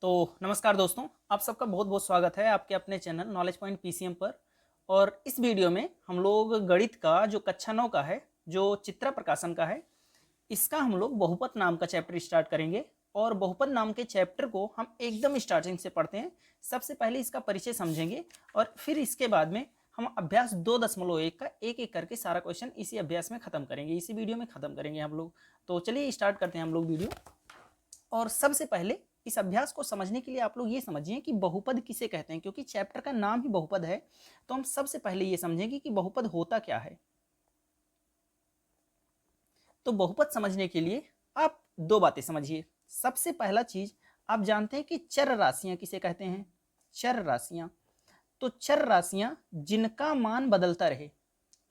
तो नमस्कार दोस्तों, आप सबका बहुत बहुत स्वागत है आपके अपने चैनल नॉलेज पॉइंट पीसीएम पर। और इस वीडियो में हम लोग गणित का जो कक्षा 9 का है, जो चित्रा प्रकाशन का है, इसका हम लोग बहुपद नाम का चैप्टर स्टार्ट करेंगे। और बहुपद नाम के चैप्टर को हम एकदम स्टार्टिंग से पढ़ते हैं। सबसे पहले इसका परिचय समझेंगे और फिर इसके बाद में हम अभ्यास 2.1 का एक एक करके सारा क्वेश्चन इसी अभ्यास में खत्म करेंगे, इसी वीडियो में खत्म करेंगे हम लोग। तो चलिए स्टार्ट करते हैं हम लोग वीडियो। और सबसे पहले इस अभ्यास को समझने के लिए आप लोग ये समझिए कि बहुपद किसे कहते हैं, क्योंकि चैप्टर का नाम ही बहुपद है। तो हम सबसे पहले ये समझेंगे कि बहुपद होता क्या है। तो बहुपद समझने के लिए आप दो बातें समझिए। सबसे पहला चीज, आप जानते हैं कि चर राशियां किसे कहते हैं? चर राशियां। तो चर राशियां जिनका मान बदलता रहे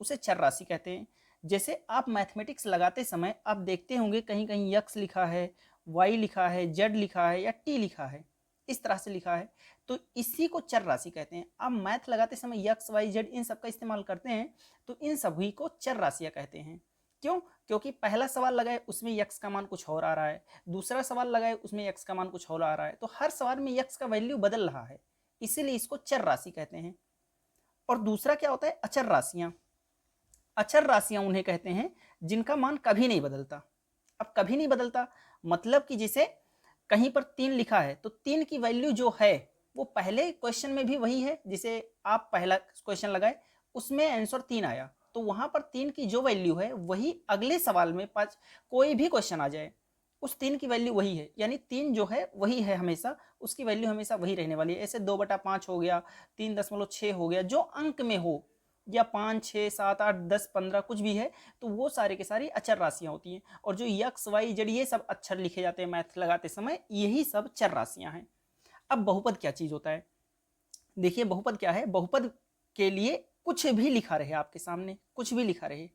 उसे चर राशि कहते हैं। जैसे आप मैथमेटिक्स लगाते समय आप देखते होंगे कहीं कहीं यक्स लिखा है, वाई लिखा है, जेड लिखा है या टी लिखा है, इस तरह से लिखा है। तो इसी को चर राशि कहते हैं। आप मैथ लगाते समय यक्स वाई जेड इन सब का इस्तेमाल करते हैं, तो इन सभी को चर राशियां कहते हैं। क्यों? क्योंकि पहला सवाल लगाए उसमें यक्स का मान कुछ और आ रहा है, दूसरा सवाल लगाए उसमें यक्स का मान कुछ और आ रहा है, तो हर सवाल में यक्स का वैल्यू बदल रहा है, इसीलिए इसको चर राशि कहते हैं। और दूसरा क्या होता है? अचर राशियां। अचर राशियां उन्हें कहते हैं जिनका मान कभी नहीं बदलता। अब कभी नहीं बदलता मतलब कि जैसे कहीं पर 3 लिखा है तो 3 की वैल्यू जो है वो पहले क्वेश्चन में भी वही है। जैसे आप पहला क्वेश्चन लगाए उसमें आंसर 3 आया, तो वहां पर 3 की जो वैल्यू है वही अगले सवाल में 5 कोई भी क्वेश्चन आ जाए उस 3 की वैल्यू वही है, यानी 3 जो है वही है हमेशा, उसकी वैल्यू हमेशा वही रहने वाली है। ऐसे 2/5 हो गया, 3.6 हो गया, जो अंक में हो, या 5 6 7 8 10 15 कुछ भी है, तो वो सारे के सारी अचर राशियां होती हैं। और जो यक्स वाई जेड ये सब अक्षर लिखे जाते हैं मैथ लगाते समय, यही सब चर राशियां हैं। अब बहुपद क्या चीज होता है? देखिए बहुपद क्या है। बहुपद के लिए कुछ भी लिखा रहे आपके सामने, कुछ भी लिखा रहे,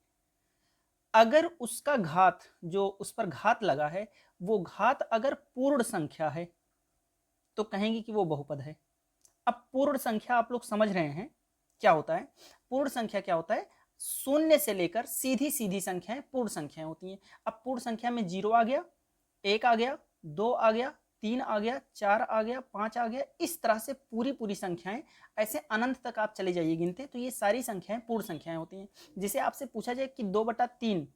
अगर उसका घात, जो उस पर घात लगा है, वो घात अगर पूर्ण संख्या है तो कहेंगे कि वो बहुपद है। अब पूर्ण संख्या आप लोग समझ रहे हैं क्या होता है? पूर्ण संख्या क्या होता है? शून्य से लेकर सीधी सीधी संख्याएं पूर्ण संख्याएं होती हैं। अब पूर्ण संख्या में 0 आ गया, 1 आ गया, 2 आ गया, 3 आ गया, 4 आ गया, 5 आ गया, इस तरह से पूरी पूरी संख्याएं, ऐसे अनंत तक आप चले जाइए गिनते, तो ये सारी संख्याएं पूर्ण संख्याएं होती हैं। जिसे आपसे पूछा जाए कि 2/3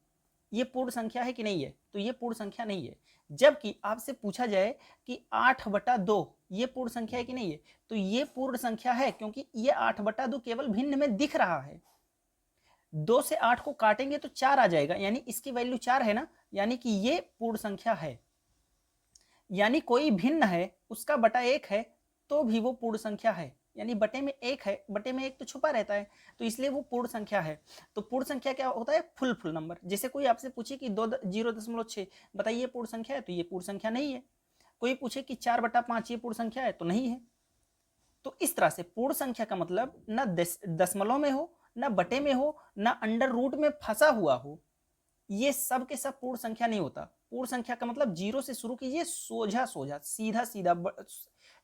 ये पूर्ण संख्या है कि नहीं है, तो ये पूर्ण संख्या नहीं है। जबकि आपसे पूछा जाए कि 8/2 ये पूर्ण संख्या है कि नहीं है, तो ये पूर्ण संख्या है, क्योंकि ये 8/2 केवल भिन्न में दिख रहा है। 2 से 8 को काटेंगे तो 4 आ जाएगा, यानी इसकी वैल्यू 4 है ना, यानी कि ये पूर्ण संख्या है। यानी कोई भिन्न है उसका बटा 1 है तो भी वो पूर्ण संख्या है, यानी बटे में 1 है, बटे में 1 तो छुपा रहता है, तो इसलिए वो पूर्ण संख्या है। तो पूर्ण संख्या क्या होता है? Full number. जैसे कोई आपसे पूछे कि 0.6 बताइए पूर्ण संख्या है, तो ये पूर्ण संख्या नहीं है। कोई पूछे कि 4/5 ये पूर्ण संख्या है, तो नहीं है। तो इस तरह से पूर्ण संख्या का मतलब ना दशमलव में हो, ना बटे में हो, ना अंडर रूट में फंसा हुआ हो, ये सब के सब पूर्ण संख्या नहीं होता। पूर्ण संख्या का मतलब 0 से शुरू कीजिए, सोझा सोझा सीधा सीधा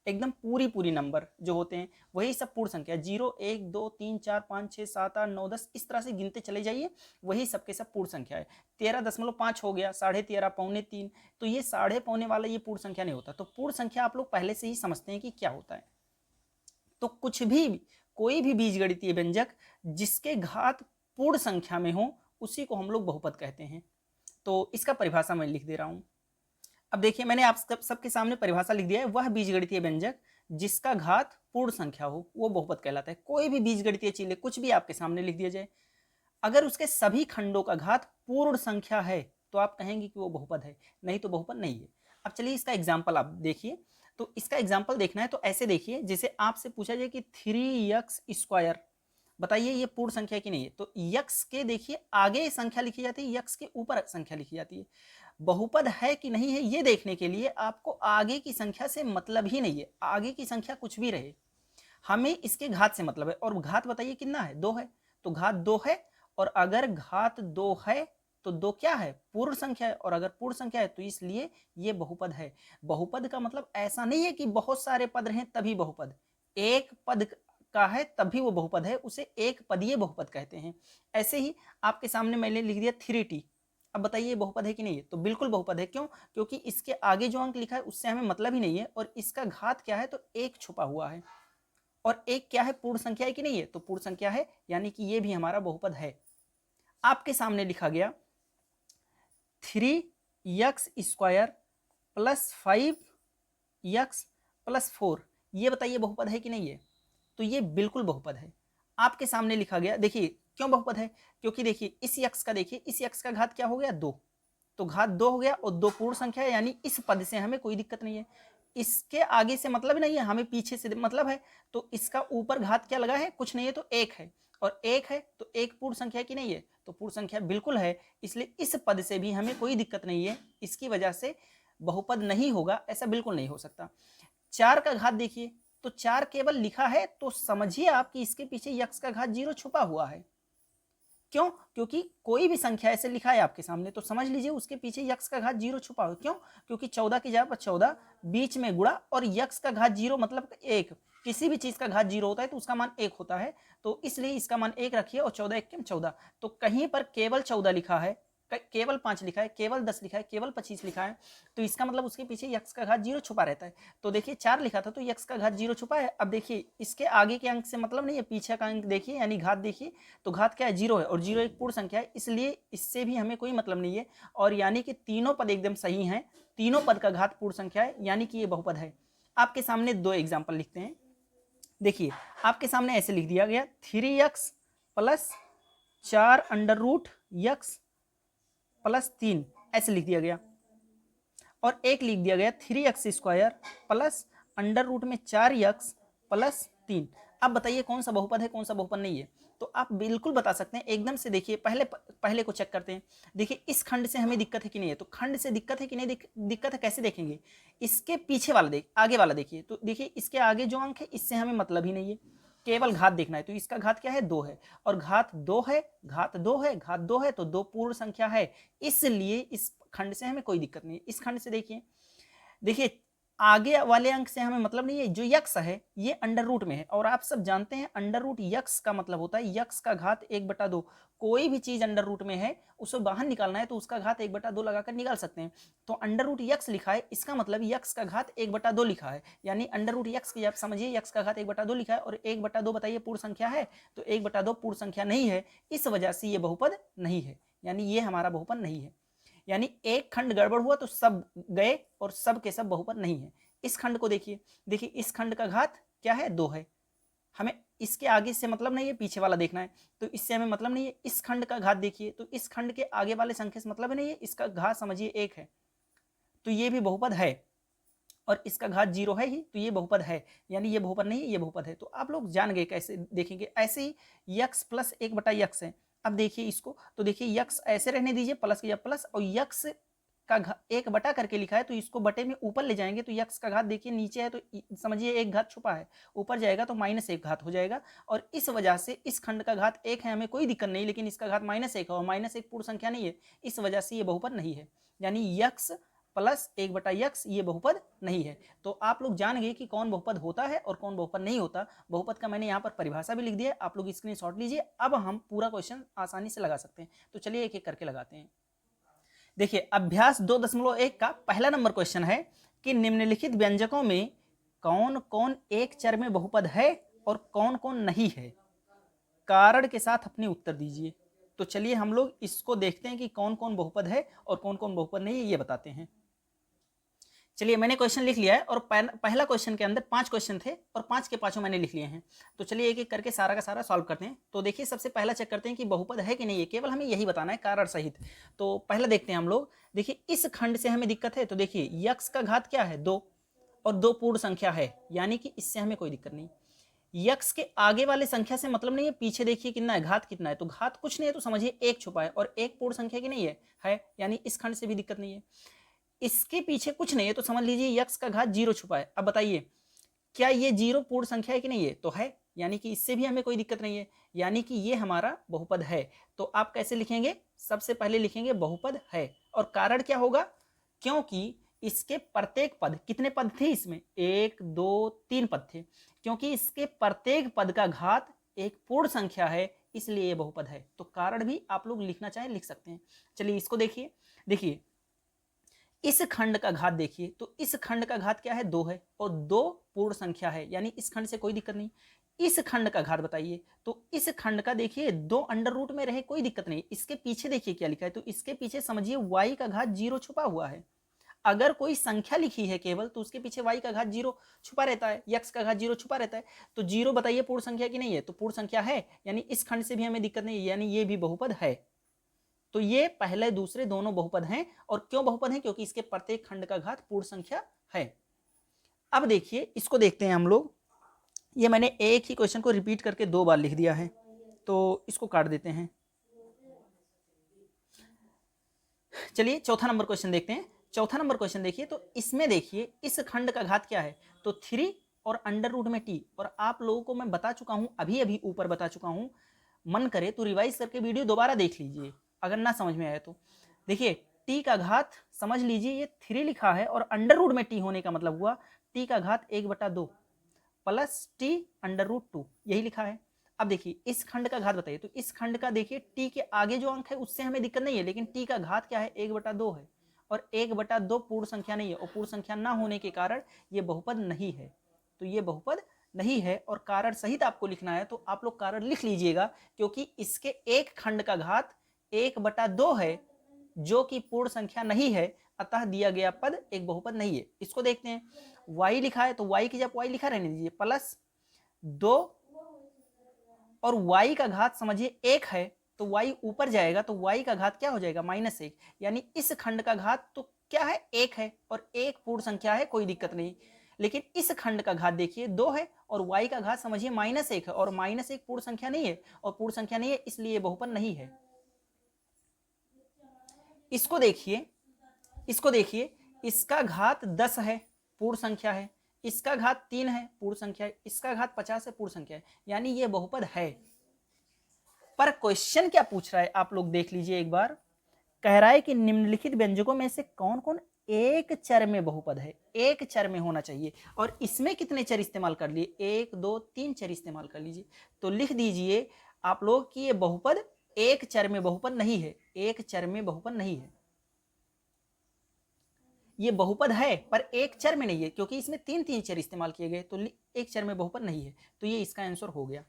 एकदम पूरी पूरी नंबर जो होते हैं वही सब पूर्ण संख्या। 0 1 2 3 4 5 6 7 8 9 10 इस तरह से गिनते चले जाइए, वही सब के सब पूर्ण संख्या है। 13.5 हो गया, 13.5 पौने 3, तो ये साढ़े पौने वाला ये पूर्ण संख्या नहीं होता। तो पूर्ण संख्या आप लोग पहले से ही समझते हैं कि क्या होता है। तो कुछ भी, कोई भी बीजगणितीय व्यंजक जिसके घात पूर्ण संख्या में हो उसी को हम लोग बहुपद कहते हैं। तो इसका परिभाषा मैं लिख दे रहा हूं। अब देखिए मैंने आप सबके सामने परिभाषा लिख दिया है। वह बीजगणितीय व्यंजक जिसका घात पूर्ण संख्या हो वो बहुपद कहलाता है। कोई भी बीजगणितीय चीज कुछ भी आपके सामने लिख दिया जाए, अगर उसके सभी खंडों का घात पूर्ण संख्या है तो आप कहेंगे कि वो बहुपद है, नहीं तो बहुपद नहीं है। अब चलिए इसका एग्जाम्पल आप देखिए। तो इसका एग्जाम्पल देखना है तो ऐसे देखिए, जैसे आपसे पूछा जाए कि 3x², बताइए ये पूर्ण संख्या की नहीं है, तो यक्स के देखिए आगे संख्या लिखी जाती है, यक्स के ऊपर संख्या लिखी जाती है। बहुपद है कि नहीं है ये देखने के लिए आपको आगे की संख्या से मतलब ही नहीं है, आगे की संख्या कुछ भी रहे, हमें इसके घात से मतलब है। और घात बताइए कितना है? 2 है, तो घात 2 है। और अगर घात 2 है तो 2 क्या है? पूर्ण संख्या है। और अगर पूर्ण संख्या है तो इसलिए ये बहुपद है। बहुपद का मतलब ऐसा नहीं है कि बहुत सारे पद रहे तभी बहुपद, एक पद का है तभी वो बहुपद है, उसे एक पदीय बहुपद कहते हैं। ऐसे ही आपके सामने मैंने लिख दिया 3t। अब बताइए ये बहुपद है कि नहीं है? तो बिल्कुल बहुपद है। क्यों? क्योंकि इसके आगे जो अंक लिखा है उससे हमें मतलब ही नहीं है, और इसका घात क्या है? तो एक छुपा हुआ है, और एक क्या है? पूर्ण संख्या है कि नहीं है? तो पूर्ण संख्या है, यानी कि ये भी हमारा बहुपद है। आपके सामने लिखा गया 3x² प्लस 5x प्लस 4, ये बताइए बहुपद है कि नहीं है? तो ये बिल्कुल बहुपद है। आपके सामने लिखा गया, देखिए क्यों बहुपद है? क्योंकि देखिए इस यक्स का, देखिए इस यक्स का घात क्या हो गया? 2, तो घात 2 हो गया, और 2 पूर्ण संख्या है, यानी इस पद से हमें कोई दिक्कत नहीं है। इसके आगे से मतलब नहीं है, हमें पीछे से मतलब है। तो इसका ऊपर घात क्या लगा है? कुछ नहीं है, तो 1 है, और 1 है तो 1 पूर्ण संख्या की नहीं है? तो पूर्ण संख्या बिल्कुल है, इसलिए इस पद से भी हमें कोई दिक्कत नहीं है। इसकी वजह से बहुपद नहीं होगा, ऐसा बिल्कुल नहीं हो सकता। 4 का घात देखिए, तो 4 केवल लिखा है, तो समझिए आप कि इसके पीछे यक्स का घात 0 छुपा हुआ है। क्यों? क्योंकि कोई भी संख्या ऐसे लिखा है आपके सामने, तो समझ लीजिए उसके पीछे यक्स का घात 0 छुपा हुआ। क्यों? क्योंकि 14 की जगह पर 14, बीच में गुणा, और यक्स का घात 0 मतलब 1। किसी भी चीज का घात 0 होता है तो उसका मान 1 होता है, तो इसलिए इसका मान 1 रखिए, और 14 1 14। तो कहीं पर केवल 14 लिखा है, केवल 5 लिखा है, केवल 10 लिखा है, केवल 25 लिखा है, तो इसका मतलब उसके पीछे यक्स का घात 0 छुपा रहता है। तो देखिए 4 लिखा था तो यक्स का घात 0 छुपा है। अब देखिए इसके आगे के अंक से मतलब नहीं है, पीछे का अंक देखिए, यानी घात देखिए, तो घात क्या है? 0 है, और 0 एक पूर्ण संख्या है, इसलिए इससे भी हमें कोई मतलब नहीं है। और यानी कि तीनों पद एकदम सही हैं, तीनों पद का घात पूर्ण संख्या है, यानी कि ये बहुपद है। आपके सामने 2 एग्जाम्पल लिखते हैं। देखिए आपके सामने ऐसे लिख दिया गया 3x प्लस 4√x प्लस 3, ऐसे लिख दिया गया, और एक लिख दिया गया 3x² प्लस अंडर रूट में 4x प्लस 3। अब बताइए कौन सा बहुपद है, कौन सा बहुपद नहीं है? तो आप बिल्कुल बता सकते हैं एकदम से। देखिए पहले को चेक करते हैं। देखिए इस खंड से हमें दिक्कत है कि नहीं है? तो खंड से दिक्कत है कि नहीं, दिक्कत है, कैसे देखेंगे? इसके पीछे वाला आगे वाला देखिए, तो देखिए इसके आगे जो अंक है इससे हमें मतलब ही नहीं है, केवल घात देखना है। तो इसका घात क्या है? 2 है, और घात 2 है, घात 2 है, घात 2 है, तो 2 पूर्ण संख्या है, इसलिए इस खंड से हमें कोई दिक्कत नहीं है। इस खंड से देखिए, देखिए आगे वाले अंक से हमें मतलब नहीं है। जो यक्स है ये अंडर रूट में है, और आप सब जानते हैं अंडर रूट यक्स का मतलब होता है यक्स का घात 1/2। कोई भी चीज अंडर रूट में है, उसे बाहर निकालना है तो उसका घात 1/2 लगाकर निकाल सकते हैं। तो अंडर रूट यक्स लिखा है, इसका मतलब यक्स का घात 1/2 लिखा है, यानी अंडर रूट यक्स की आप समझिए यक्स का घात 1/2 लिखा है, और 1/2 बताइए पूर्ण संख्या है? तो 1/2 पूर्ण संख्या नहीं है, इस वजह से ये बहुपद नहीं है, यानी ये हमारा बहुपद नहीं है। यानी एक खंड गड़बड़ हुआ तो सब गए, और सब के सब बहुपद नहीं है। इस खंड को देखिए, देखिए इस खंड का घात क्या है? 2 है, हमें इसके आगे से मतलब नहीं है, पीछे वाला देखना है, तो इससे हमें मतलब नहीं है। इस खंड का घात देखिए, तो इस खंड के आगे वाले संख्या से मतलब नहीं है, इसका घात समझिए 1 है, तो ये भी बहुपद है, और इसका घात 0 है ही, तो ये बहुपद है, यानी ये बहुपद नहीं है, ये बहुपद है। तो आप लोग जान गए कैसे देखेंगे। ऐसे ही यक्स प्लस 1/x है। अब देखिए इसको, तो देखिए यक्स ऐसे रहने दीजिए, प्लस या प्लस, और यक्स का 1 बटा करके लिखा है, तो इसको बटे में ऊपर ले जाएंगे, तो यक्स का घात देखिए नीचे है, तो समझिए एक घात छुपा है, ऊपर जाएगा तो -1 घात हो जाएगा, और इस वजह से इस खंड का घात 1 है, हमें कोई दिक्कत नहीं, लेकिन इसका घात -1 है, और -1 पूर्ण संख्या नहीं है, इस वजह से ये बहुपद नहीं है, यानी यक्स प्लस 1/x ये बहुपद नहीं है। तो आप लोग जान गए कि कौन बहुपद होता है और कौन बहुपद नहीं होता। बहुपद का मैंने यहाँ पर परिभाषा भी लिख दिया है, आप लोग स्क्रीनशॉट लीजिए। अब हम पूरा क्वेश्चन आसानी से लगा सकते हैं, तो चलिए एक एक करके लगाते हैं। देखिए अभ्यास 2.1 का पहला नंबर क्वेश्चन है कि निम्नलिखित व्यंजकों में कौन कौन एक चर में बहुपद है और कौन कौन नहीं है, कारण के साथ अपने उत्तर दीजिए। तो चलिए हम लोग इसको देखते हैं कि कौन कौन बहुपद है और कौन कौन बहुपद नहीं है, ये बताते हैं। चलिए मैंने क्वेश्चन लिख लिया है, और पहला क्वेश्चन के अंदर 5 क्वेश्चन थे, और 5 के 5 मैंने लिख लिए हैं। तो चलिए एक एक करके सारा का सारा सॉल्व करते हैं। तो देखिए सबसे पहला चेक करते हैं कि बहुपद है कि नहीं है, केवल हमें यही बताना है कारण सहित। तो पहला देखते हैं हम लोग। देखिए इस खंड से हमें दिक्कत है, तो देखिए यक्स का घात क्या है? 2, और 2 पूर्ण संख्या है, यानी कि इससे हमें कोई दिक्कत नहीं। यक्स के आगे वाले संख्या से मतलब नहीं है, पीछे देखिए कितना है, घात कितना है, तो घात कुछ नहीं है, तो समझिए 1 छुपा है, और 1 पूर्ण संख्या की नहीं है, यानी इस खंड से भी दिक्कत नहीं है। इसके पीछे कुछ नहीं है, तो समझ लीजिए यक्स का घात 0 छुपा है। अब बताइए क्या ये 0 पूर्ण संख्या है कि नहीं है? तो है, यानी कि इससे भी हमें कोई दिक्कत नहीं है, यानी कि ये हमारा बहुपद है। तो आप कैसे लिखेंगे? सबसे पहले लिखेंगे बहुपद है, और कारण क्या होगा? क्योंकि इसके प्रत्येक पद, कितने पद थे इसमें? 1 2 3 पद थे, क्योंकि इसके प्रत्येक पद का घात एक पूर्ण संख्या है, इसलिए ये बहुपद है। तो कारण भी आप लोग लिखना चाहें लिख सकते हैं। चलिए इसको देखिए, देखिए इस खंड का घात देखिए, तो इस खंड का घात क्या है, 2 है, और 2 पूर्ण संख्या है, यानी इस खंड से कोई दिक्कत नहीं। इस खंड का घात बताइए, तो इस खंड का देखिए 2 अंडर रूट में रहे कोई दिक्कत नहीं। इसके पीछे देखिए क्या लिखा है, तो इसके पीछे समझिए y का घात 0 छुपा हुआ है। अगर कोई संख्या लिखी है केवल, तो उसके पीछे y का घात 0 छुपा रहता है, x का घात 0 छुपा रहता है। तो 0 बताइए पूर्ण संख्या की नहीं है, तो पूर्ण संख्या है, यानी इस खंड से भी हमें दिक्कत नहीं है, यानी ये भी बहुपद है। तो ये पहले दूसरे दोनों बहुपद हैं। और क्यों बहुपद हैं, क्योंकि इसके प्रत्येक खंड का घात पूर्ण संख्या है। अब देखिए इसको देखते हैं हम लोग। ये मैंने एक ही क्वेश्चन को रिपीट करके 2 बार लिख दिया है, तो इसको काट देते हैं। चलिए चौथा नंबर क्वेश्चन देखते हैं। चौथा नंबर क्वेश्चन देखिए, तो इसमें देखिए इस खंड का घात क्या है, तो 3 और अंडर रूट में t। और आप लोगों को मैं बता चुका हूं, अभी अभी ऊपर बता चुका हूं, मन करे तो रिवाइज करके वीडियो दोबारा देख लीजिए अगर ना समझ में आए तो। देखिए t का घात समझ लीजिए ये 3 लिखा है, और अंडर रूट में t होने का मतलब हुआ t का घात 1/2 प्लस t अंडर रूट 2, यही लिखा है। अब देखिए इस खंड का घात बताइए, तो इस खंड का देखिए t के आगे जो अंक है उससे हमें दिक्कत नहीं है, लेकिन t का घात क्या है, 1/2 है, और 1/2 पूर्ण संख्या नहीं है, और पूर्ण संख्या ना होने के कारण ये बहुपद नहीं है। तो ये बहुपद नहीं है, और कारण सहित आपको लिखना है, तो आप लोग कारण लिख लीजिएगा, क्योंकि इसके एक खंड का घात 1/2 है, जो कि पूर्ण संख्या नहीं है, अतः दिया गया पद एक बहुपद नहीं है। इसको देखते हैं, y लिखा है, तो y की जब y लिखा रहने दीजिए, प्लस 2 और y का घात समझिए 1 है, तो y ऊपर जाएगा, तो y का घात क्या हो जाएगा, -1, यानी इस खंड का घात तो क्या है, 1 है, और 1 पूर्ण संख्या है, कोई दिक्कत नहीं। लेकिन इस खंड का घात देखिए 2 है, और y का घात समझिए -1 है, और -1 पूर्ण संख्या नहीं है, और पूर्ण संख्या नहीं है, इसलिए बहुपद नहीं है। इसको देखिए, इसको देखिए, इसका घात 10 है, पूर्ण संख्या है, इसका घात 3 है, पूर्ण संख्या है, इसका घात 50 है, पूर्ण संख्या है, यानी ये बहुपद है। पर क्वेश्चन क्या पूछ रहा है आप लोग देख लीजिए एक बार। कह रहा है कि निम्नलिखित व्यंजकों में से कौन कौन एक चर में बहुपद है, एक चर में होना चाहिए। और इसमें कितने चर इस्तेमाल कर लिए, 1 2 3 चर इस्तेमाल कर लीजिए। तो लिख दीजिए आप लोग कि ये बहुपद एक चर में बहुपद नहीं है, एक चर में बहुपद नहीं है। ये बहुपद है पर एक चर में नहीं है, क्योंकि इसमें 3 चर इस्तेमाल किए गए, तो एक चर में बहुपद नहीं है। तो ये इसका आंसर हो गया।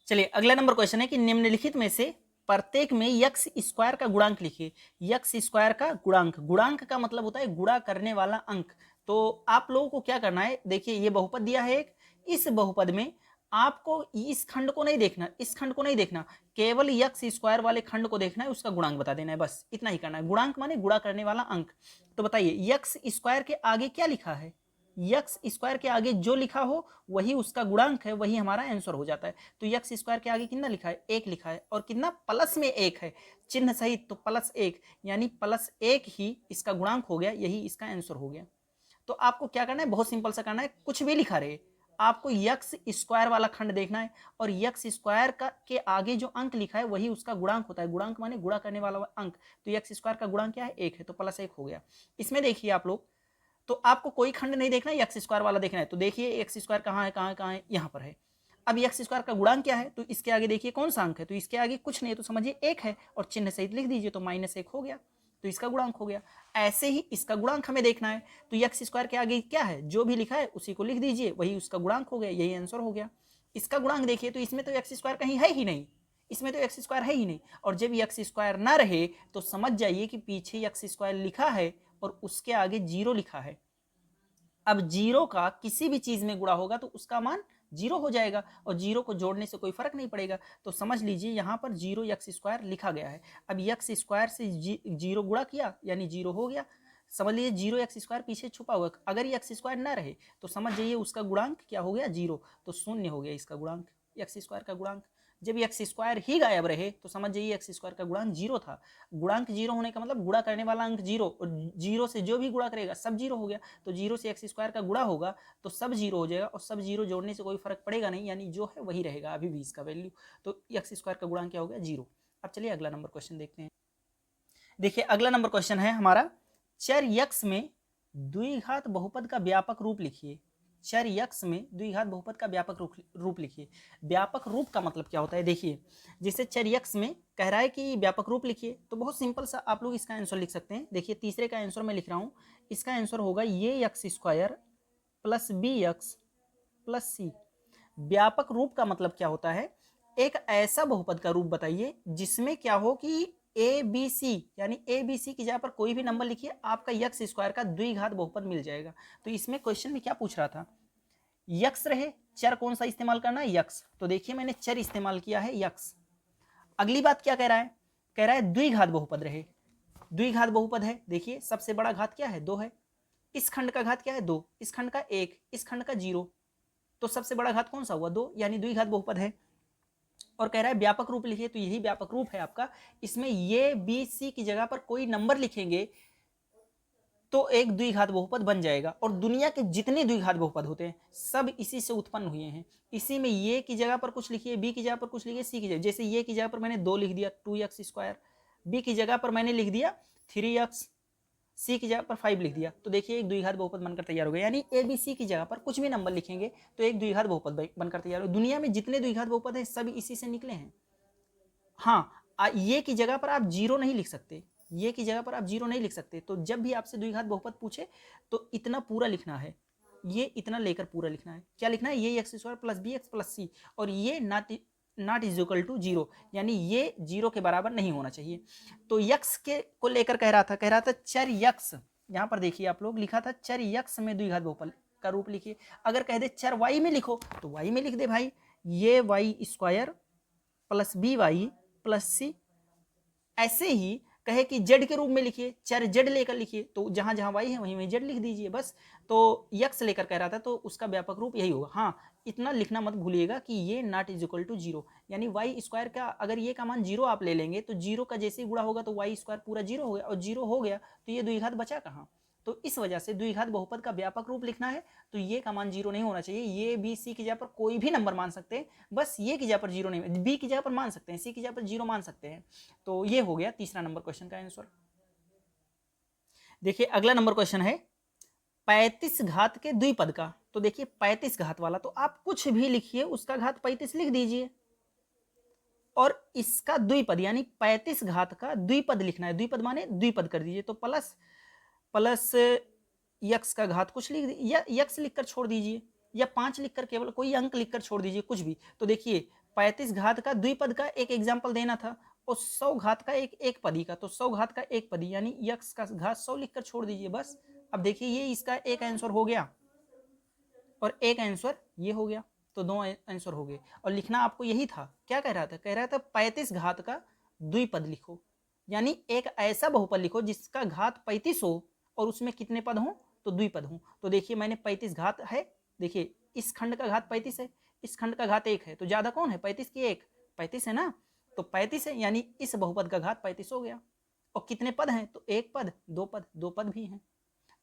चलिए अगला नंबर क्वेश्चन है कि निम्नलिखित में से प्रत्येक में यक्स स्क्वायर का गुणांक लिखिए। यक्स स्क्वायर का गुणांक, गुणांक का मतलब होता है गुणा करने वाला अंक। तो आप लोगों को क्या करना है, देखिए ये बहुपद दिया है एक, इस बहुपद में आपको इस खंड को नहीं देखना, इस खंड को नहीं देखना, केवल यक्स स्क्वायर वाले खंड को देखना है, उसका गुणांक बता देना है, बस इतना ही करना है। गुणांक माने गुणा करने वाला अंक। तो बताइए यक्स स्क्वायर के आगे क्या लिखा है, यक्स स्क्वायर के आगे जो लिखा हो वही उसका गुणांक है, वही हमारा आंसर हो जाता है। तो यक्स स्क्वायर के आगे कितना लिखा है, 1 लिखा है, और कितना प्लस में 1 है, चिन्ह सहित, तो +1, यानी +1 ही इसका गुणांक हो गया, यही इसका आंसर हो गया। तो आपको क्या करना है, बहुत सिंपल सा करना है, कुछ भी लिखा रहे, आपको यक्स स्क्वायर वाला खंड देखना है, और यक्स स्क्वायर का के आगे जो अंक लिखा है वही उसका गुणांक होता है। गुणांक माने गुणा करने वाला अंक। तो यक्स स्क्वायर का गुणांक क्या है, 1 है, तो +1 हो गया। इसमें देखिए आप लोग, तो आपको कोई खंड नहीं देखना है, एक्स स्क्वायर वाला देखना है। तो देखिए एक्स स्क्वायर कहाँ है, कहाँ है, कहाँ है, यहाँ पर है। अब एक्स स्क्वायर का गुणांक क्या है, तो इसके आगे देखिए कौन सा अंक है, तो इसके आगे कुछ नहीं है, तो समझिए 1 है, और चिन्ह सहित लिख दीजिए, तो -1 हो गया, तो इसका गुणांक हो गया। ऐसे ही इसका गुणांक हमें देखना है, तो एक्स स्क्वायर के आगे क्या है, जो भी लिखा है उसी को लिख दीजिए, वही उसका गुणांक हो गया, यही आंसर हो गया। इसका गुणांक देखिए, तो इसमें तो एक्स स्क्वायर कहीं है ही नहीं, इसमें तो एक्स स्क्वायर है ही नहीं, और जब एक्स स्क्वायर ना रहे तो समझ जाइए कि पीछे एक्स स्क्वायर लिखा है और उसके आगे 0 लिखा है। अब 0 का किसी भी चीज में गुणा होगा तो उसका मान 0 हो जाएगा, और 0 को जोड़ने से कोई फर्क नहीं पड़ेगा। तो समझ लीजिए यहाँ पर 0 एक्स स्क्वायर लिखा गया है। अब एक्स स्क्वायर से 0 गुणा किया यानी 0 हो गया। समझ लीजिए 0 एक्स स्क्वायर पीछे छुपा हुआ, अगर ये एक्स स्क्वायर ना रहे तो समझ जाइए उसका गुणांक क्या हो गया, 0, तो 0 हो गया इसका गुणांक, एक्स स्क्वायर का गुणांक। जब एक्स स्क्वायर ही गायब रहे तो समझ जाइए एक्स स्क्वायर का गुणांक 0 था। गुणांक 0 होने का मतलब गुणा करने वाला अंक 0, और 0 से जो भी गुणा करेगा सब 0 हो गया। तो 0 से एक्स स्क्वायर का गुणा होगा तो सब 0 हो जाएगा, और सब 0 जोड़ने से कोई फर्क पड़ेगा नहीं, यानी जो है वही रहेगा अभी भी इसका वैल्यू। तो एक्स स्क्वायर का गुणांक क्या हो गया, 0। अब चलिए अगला नंबर क्वेश्चन देखते हैं। देखिए अगला नंबर क्वेश्चन है हमारा, चर यक्स में द्विघात बहुपद का व्यापक रूप लिखिए। चर यक्स में द्विघात बहुपद का व्यापक रूप लिखिए। व्यापक रूप का मतलब क्या होता है, देखिए जैसे चर यक्स में कह रहा है कि व्यापक रूप लिखिए, तो बहुत सिंपल सा आप लोग इसका आंसर लिख सकते हैं। देखिए तीसरे का आंसर मैं लिख रहा हूँ, इसका आंसर होगा ये x square plus b x plus c. व्यापक रूप का मतलब क्या होता है, एक ऐसा बहुपद का रूप बताइए जिसमें क्या हो कि ए बी सी, यानी ए बी सी की जगह पर कोई भी नंबर लिखिए, आपका यक्स स्क्वायर का द्विघात बहुपद मिल जाएगा। तो इसमें क्वेश्चन में क्या पूछ रहा था, यक्स रहे, चर कौन सा इस्तेमाल करना है, यक्स। तो देखिए मैंने चर इस्तेमाल किया है यक्स। अगली बात क्या कह रहा है, कह रहा है द्विघात बहुपद रहे। द्विघात बहुपद है, देखिए सबसे बड़ा घात क्या है, 2 है। इस खंड का घात क्या है, 2, इस खंड का 1, इस खंड का 0, तो सबसे बड़ा घात कौन सा हुआ, 2, यानी द्विघात बहुपद है। और कह रहा है व्यापक रूप लिखिए, तो यही व्यापक रूप है आपका। इसमें ये बी सी की जगह पर कोई नंबर लिखेंगे तो एक द्विघात बहुपद बन जाएगा। और दुनिया के जितने द्विघात बहुपद होते हैं सब इसी से उत्पन्न हुए हैं। इसी में ये की जगह पर कुछ लिखिए, बी की जगह पर कुछ लिखिए, सी की जगह, जैसे ये की जगह पर मैंने 2 लिख दिया 2x स्क्वायर, बी की जगह पर मैंने लिख दिया 3x, सी की जगह पर 5 लिख दिया, तो देखिए एक द्विघात बहुपद बनकर तैयार हो गया। यानी ए बी सी की जगह पर कुछ भी नंबर लिखेंगे तो एक द्विघात बहुपद बनकर तैयार हो। दुनिया में जितने द्विघात बहुपद है सब इसी से निकले हैं। हाँ, ये की जगह पर आप 0 नहीं लिख सकते, ये की जगह पर आप 0 नहीं लिख सकते। तो जब भी आपसे द्विघात बहुपद पूछे तो इतना पूरा लिखना है, ये इतना लेकर पूरा लिखना है। क्या लिखना है, ये x square plus b x plus c, और ये नॉट इज इक्वल टू 0, यानी ये 0 के बराबर नहीं होना चाहिए। तो यक्स के को लेकर कह रहा था चर यक्स, यहाँ पर देखिए आप लोग लिखा था चर यक्स में द्विघात बहुपद का रूप लिखिए। अगर कह दे चर वाई में लिखो तो वाई में लिख दे भाई, ये y square plus b y plus c. ऐसे ही कहे कि जेड के रूप में लिखिए, चर जेड लेकर लिखिए, तो जहां जहां वाई है वहीं वहीं जेड लिख दीजिए बस। तो यक्स लेकर कह रहा था तो उसका व्यापक रूप यही होगा। हाँ, इतना लिखना मत भूलिएगा कि ये नॉट इज इक्वल टू 0, यानी वाई स्क्वायर का अगर ये का मान 0 आप ले लेंगे तो 0 का जैसे ही गुणा होगा तो वाई स्क्वायर पूरा 0 हो गया, और 0 हो गया तो ये द्विघात बचा कहाँ। तो इस वजह से द्विघात बहुपद का व्यापक रूप लिखना है तो ये का मान 0 नहीं होना चाहिए। ये बी सी की जगह पर कोई भी नंबर मान सकते हैं, बस ये की जगह पर 0 नहीं, बी की जगह पर मान सकते हैं, सी की जगह पर 0 मान सकते हैं। तो ये हो गया तीसरा नंबर क्वेश्चन का आंसर। देखिए अगला नंबर क्वेश्चन है 35 घात के द्विपद का। तो देखिए 35 घात वाला तो आप कुछ भी लिखिए, उसका घात 35 लिख दीजिए, और इसका द्विपद यानी 35 घात का द्विपद लिखना है। द्विपद माने द्विपद कर दीजिए, तो प्लस प्लस यक्स का घात कुछ लिख या यक्स लिखकर छोड़ दीजिए, या 5 लिखकर केवल कोई अंक लिखकर छोड़ दीजिए, कुछ भी। तो देखिए 35 घात का द्विपद का एक एग्जाम्पल देना था, और 100 घात का एक पदी का, तो 100 घात का एक पदी यानी यक्स का घात 100 लिखकर छोड़ दीजिए बस। अब देखिए ये इसका एक आंसर हो गया और एक आंसर ये हो गया, तो 2 आंसर हो गए। और लिखना आपको यही था, क्या कह रहा था, कह रहा था 35 घात का द्विपद लिखो, यानी एक ऐसा बहुपद लिखो जिसका घात 35 हो और उसमें कितने पद हों, तो द्विपद हों। तो देखिए मैंने 35 घात है, देखिए इस खंड का घात 35 है, इस खंड का घात 1 है, तो ज्यादा कौन है, 35 की 1, 35 है ना, तो 35 है, यानी इस बहुपद का घात 35 हो गया। और कितने पद हैं, तो एक पद, दो पद भी हैं,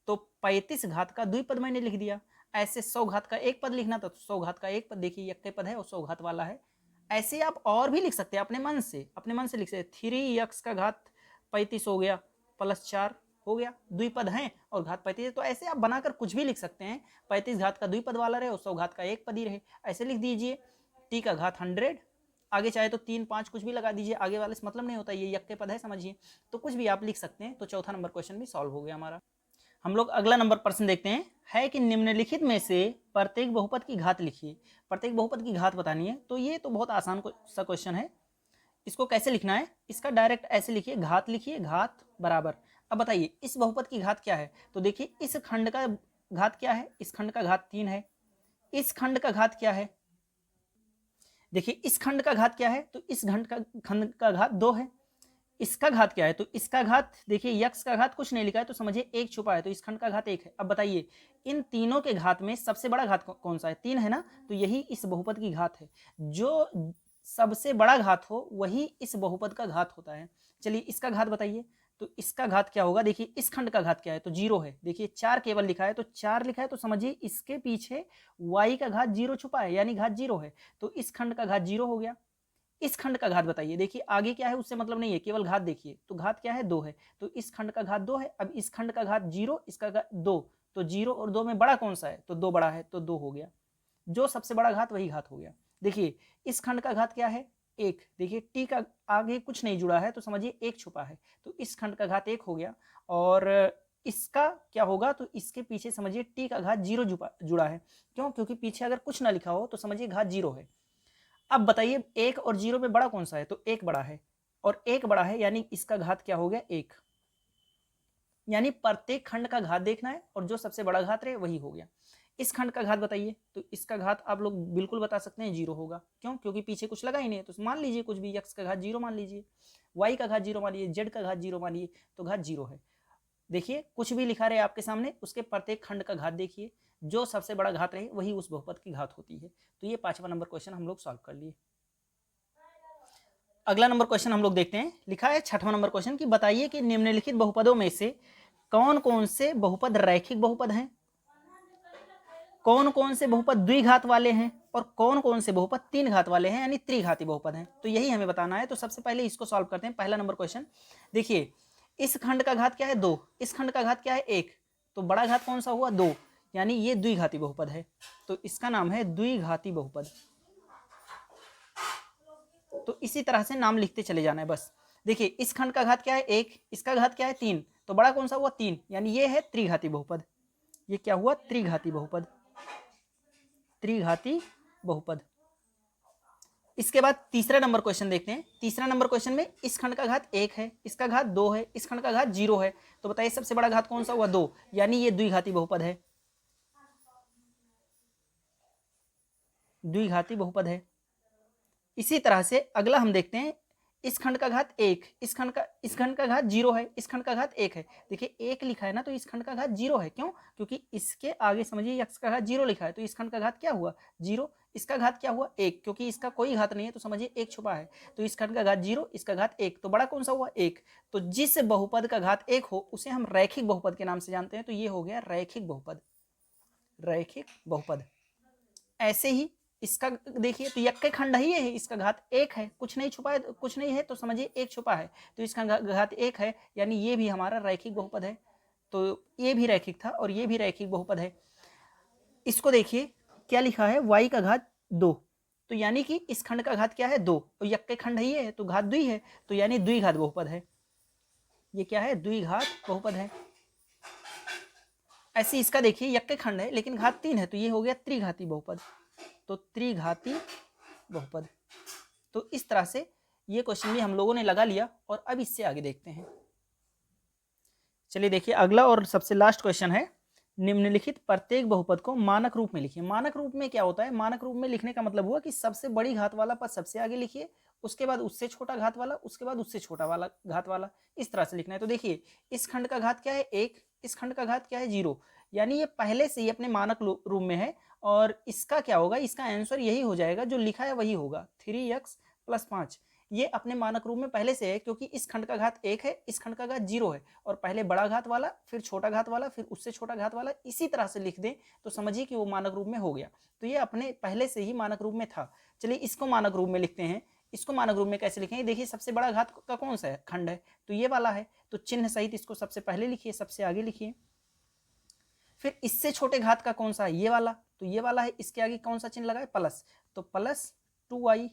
तो 35 घात का द्विपद मैंने लिख दिया। ऐसे 100 घात का एक पद लिखना था तो 100 घात का एक पद, देखिए यक्के पद है और 100 घात वाला है। ऐसे आप और भी लिख सकते हैं अपने मन से, लिख सकते 3x का घात 35 हो गया प्लस 4 हो गया, द्विपद हैं और घात 35 है, तो ऐसे आप बनाकर कुछ भी लिख सकते हैं। 35 घात का द्विपद वाला रहे और 100 घात का एक पद ही रहे, ऐसे लिख दीजिए। t का घात 100, आगे चाहे तो 3 5 कुछ भी लगा दीजिए, आगे वाले से मतलब नहीं होता, ये यक्के पद है समझिए, तो कुछ भी आप लिख सकते हैं। तो चौथा नंबर क्वेश्चन भी सॉल्व हो गया हमारा। हम लोग अगला नंबर प्रश्न देखते हैं, है कि निम्नलिखित में से प्रत्येक बहुपद की घात लिखिए। प्रत्येक बहुपद की घात बतानी है, तो ये तो बहुत आसान सा क्वेश्चन है। इसको कैसे लिखना है, इसका डायरेक्ट ऐसे लिखिए, घात लिखिए, घात बराबर। अब बताइए इस बहुपद की घात क्या है, तो देखिए इस खंड का घात क्या है, इस खंड का घात 3 है। इस खंड का घात क्या है, देखिए इस खंड का घात क्या है, तो इस खंड का घात 2 है। इसका घात क्या है, तो इसका घात देखिए यक्स का घात कुछ नहीं लिखा है तो समझिए 1 छुपा है, तो इस खंड का घात 1 है। अब बताइए इन तीनों के घात में सबसे बड़ा घात कौन सा है, 3 है ना, तो यही इस बहुपद की घात है। जो सबसे बड़ा घात हो वही इस बहुपद का घात होता है। चलिए इसका घात बताइए, तो इसका घात क्या होगा, देखिए इस खंड का घात क्या है, तो 0 है। देखिए 4 केवल लिखा है, तो 4 लिखा है तो समझिए इसके पीछे y का घात 0 छुपा है, यानी घात 0 है, तो इस खंड का घात 0 हो गया। इस खंड का घात बताइए, देखिए आगे क्या है उससे मतलब नहीं है, केवल घात देखिए, तो घात क्या है, 2 है, तो इस खंड का घात 2 है। अब इस खंड का घात 0, इसका घात 2, तो 0 और 2 में बड़ा कौन सा है, तो 2 बड़ा है, तो 2 हो गया। जो सबसे बड़ा घात वही घात हो गया। देखिए इस खंड का घात क्या है, 1। देखिए टी का आगे कुछ नहीं जुड़ा है तो समझिए 1 छुपा है, तो इस खंड का घात 1 हो गया। और इसका क्या होगा, तो इसके पीछे समझिए टी का घात 0 जुड़ा है। क्यों, क्योंकि पीछे अगर कुछ ना लिखा हो तो समझिए घात 0 है। अब बताइए 1 और 0 में बड़ा कौन सा है, तो 1 बड़ा है, और 1 बड़ा है यानी इसका घात क्या हो गया, 1। यानी प्रत्येक खंड का घात देखना है और जो सबसे बड़ा घात रहे वही हो गया। इस खंड का घात बताइए, तो इसका घात आप लोग बिल्कुल बता सकते हैं 0 होगा। क्यों, क्योंकि पीछे कुछ लगा ही नहीं है, तो मान लीजिए कुछ भी, x का घात 0 मान लीजिए, y का घात 0 मानिए, z का घात 0 मानिए, तो घात 0 है। देखिए कुछ भी लिखा रहे आपके सामने, उसके प्रत्येक खंड का घात देखिए, जो सबसे बड़ा घात रहे वही उस बहुपद की घात होती है। तो ये 5वां नंबर क्वेश्चन हम लोग सॉल्व कर लिए। अगला नंबर क्वेश्चन हम लोग देखते हैं। लिखा है 6वां नंबर क्वेश्चन कि बताइए कि निम्नलिखित बहुपदों में से कौन कौन से बहुपद रैखिक बहुपद हैं, कौन कौन से बहुपद द्विघात वाले हैं, और कौन कौन से बहुपद 3 घात वाले हैं, यानी त्रिघाती बहुपद हैं। तो यही हमें बताना है। तो सबसे पहले इसको सॉल्व करते हैं। पहला नंबर क्वेश्चन देखिए, इस खंड का घात क्या है, 2, इस खंड का घात क्या है, 1, तो बड़ा घात कौन सा हुआ, 2, यानी ये द्विघाती बहुपद है, तो इसका नाम है द्विघाती बहुपद। तो इसी तरह से नाम लिखते चले जाना है बस। देखिए इस खंड का घात क्या है, 1, इसका घात क्या है, 3, तो बड़ा कौन सा हुआ, 3, यानी ये है त्रिघाती बहुपद। ये क्या हुआ, त्रिघाती बहुपद, त्रिघाती बहुपद। इसके बाद तीसरा नंबर क्वेश्चन देखते हैं। तीसरा नंबर क्वेश्चन में इस खंड का घात 1 है, इसका घात 2 है, इस खंड का घात 0 है, तो बताइए सबसे बड़ा घात कौन सा हुआ, 2, यानी ये द्विघाती बहुपद है, द्विघाती बहुपद है। इसी तरह से अगला हम देखते हैं। इस खंड का घात 1, इस खंड का घात 0 है, इस खंड का घात 1 है। देखिए 1 लिखा है ना, तो इस खंड का घात 0 है। क्यों, क्योंकि इसके आगे समझिए x का घात 0 लिखा है, तो इस खंड का घात क्या हुआ, 0। इसका घात क्या हुआ, 1, क्योंकि इसका कोई घात नहीं है, तो समझिए 1 छुपा है, तो इस खंड का घात 0, इसका घात 1, तो बड़ा कौन सा हुआ, 1। तो जिस बहुपद का घात 1 हो उसे हम रैखिक बहुपद के नाम से जानते हैं। तो ये हो गया रैखिक बहुपद, रैखिक बहुपद। ऐसे ही इसका देखिए, तो यक्के खंड ही है, इसका घात 1 है, कुछ नहीं छुपा है, कुछ नहीं है, तो समझिए 1 छुपा है, तो इसका घात 1 है, यानी ये भी हमारा रैखिक बहुपद है। तो ये भी रैखिक था और ये भी रैखिक बहुपद है। इसको देखिए क्या लिखा है, y का घात 2, तो यानी कि इस खंड का घात क्या है, 2, और यक्के खंड ही है, तो घात द्वि है, तो यानी द्विघात बहुपद है। ये क्या है, द्विघात बहुपद है। ऐसे इसका देखिए यक्के खंड है लेकिन घात 3 है, तो ये हो गया त्रिघाती बहुपद, तो त्रिघाती बहुपद। तो इस तरह से ये क्वेश्चन भी हम लोगों ने लगा लिया, और अब इससे आगे देखते हैं। चलिए देखिए अगला और सबसे लास्ट क्वेश्चन है, निम्नलिखित प्रत्येक बहुपद को मानक रूप में लिखिए। मानक रूप में क्या होता है, मानक रूप में लिखने का मतलब हुआ कि सबसे बड़ी घात वाला पद सबसे आगे लिखिए, उसके बाद उससे छोटा घात वाला, उसके बाद उससे छोटा वाला घात वाला, इस तरह से लिखना है। तो देखिए इस खंड का घात क्या है, 1, इस खंड का घात क्या है, 0, यानी ये पहले से ही अपने मानक रूप में है, और इसका क्या होगा, इसका आंसर यही हो जाएगा, जो लिखा है वही होगा, 3x + 5। ये अपने मानक रूप में पहले से है, क्योंकि इस खंड का घात 1 है, इस खंड का घात 0 है, और पहले बड़ा घात वाला, फिर छोटा घात वाला, फिर उससे छोटा घात वाला, इसी तरह से लिख दें तो समझिए कि वो मानक रूप में हो गया। तो ये अपने पहले से ही मानक रूप में था। चलिए इसको मानक रूप में लिखते हैं। इसको मानक रूप में कैसे लिखेंगे, देखिए सबसे बड़ा घात का कौन सा है, खंड है, तो ये वाला है, तो चिन्ह सहित इसको सबसे पहले लिखिए, सबसे आगे लिखिए। फिर इससे छोटे घात का कौन सा है, ये वाला, तो ये वाला है, इसके आगे कौन सा चिन्ह लगा है, प्लस, तो +2y।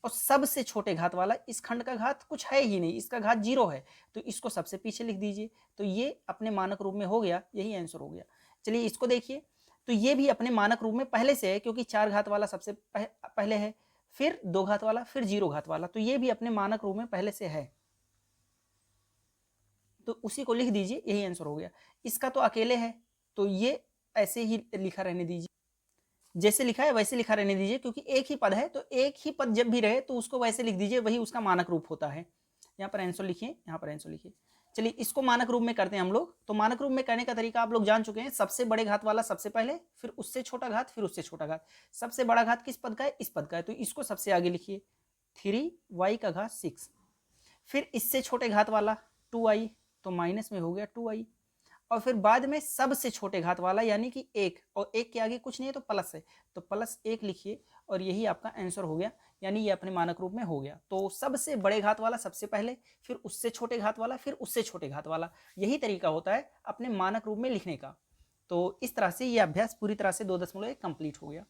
और सबसे छोटे घात वाला, इस खंड का घात कुछ है ही नहीं, इसका घात 0 है, तो इसको सबसे पीछे लिख दीजिए, तो ये अपने मानक रूप में हो गया, यही आंसर हो गया। चलिए इसको देखिए, तो ये भी अपने मानक रूप में पहले से है, क्योंकि 4 घात वाला सबसे पहले है, फिर 2 घात वाला, फिर 0 घात वाला, तो ये भी अपने मानक रूप में पहले से है, तो उसी को लिख दीजिए, यही आंसर हो गया। इसका तो अकेले है, तो ये ऐसे ही लिखा रहने दीजिए, जैसे लिखा है वैसे लिखा रहने दीजिए, क्योंकि एक ही पद है, तो एक ही पद जब भी रहे तो उसको वैसे लिख दीजिए, वही उसका मानक रूप होता है। यहाँ पर आंसर लिखिए, यहाँ पर आंसर लिखिए। चलिए इसको मानक रूप में करते हैं हम लोग। तो मानक रूप में करने का तरीका आप लोग जान चुके हैं, सबसे बड़े घात वाला सबसे पहले, फिर उससे छोटा घात, फिर उससे छोटा घात। सबसे बड़ा घात किस पद का है, इस पद का है, तो इसको सबसे आगे लिखिए, 3y का घात 6। फिर इससे छोटे घात वाला 2y, तो माइनस में हो गया 2y, और फिर बाद में सबसे छोटे घात वाला यानी कि 1, और 1 के आगे कुछ नहीं है तो प्लस है, तो +1 लिखिए, और यही आपका आंसर हो गया, यानी ये अपने मानक रूप में हो गया। तो सबसे बड़े घात वाला सबसे पहले, फिर उससे छोटे घात वाला, फिर उससे छोटे घात वाला, यही तरीका होता है अपने मानक रूप में लिखने का। तो इस तरह से ये अभ्यास पूरी तरह से 2.1 कंप्लीट हो गया।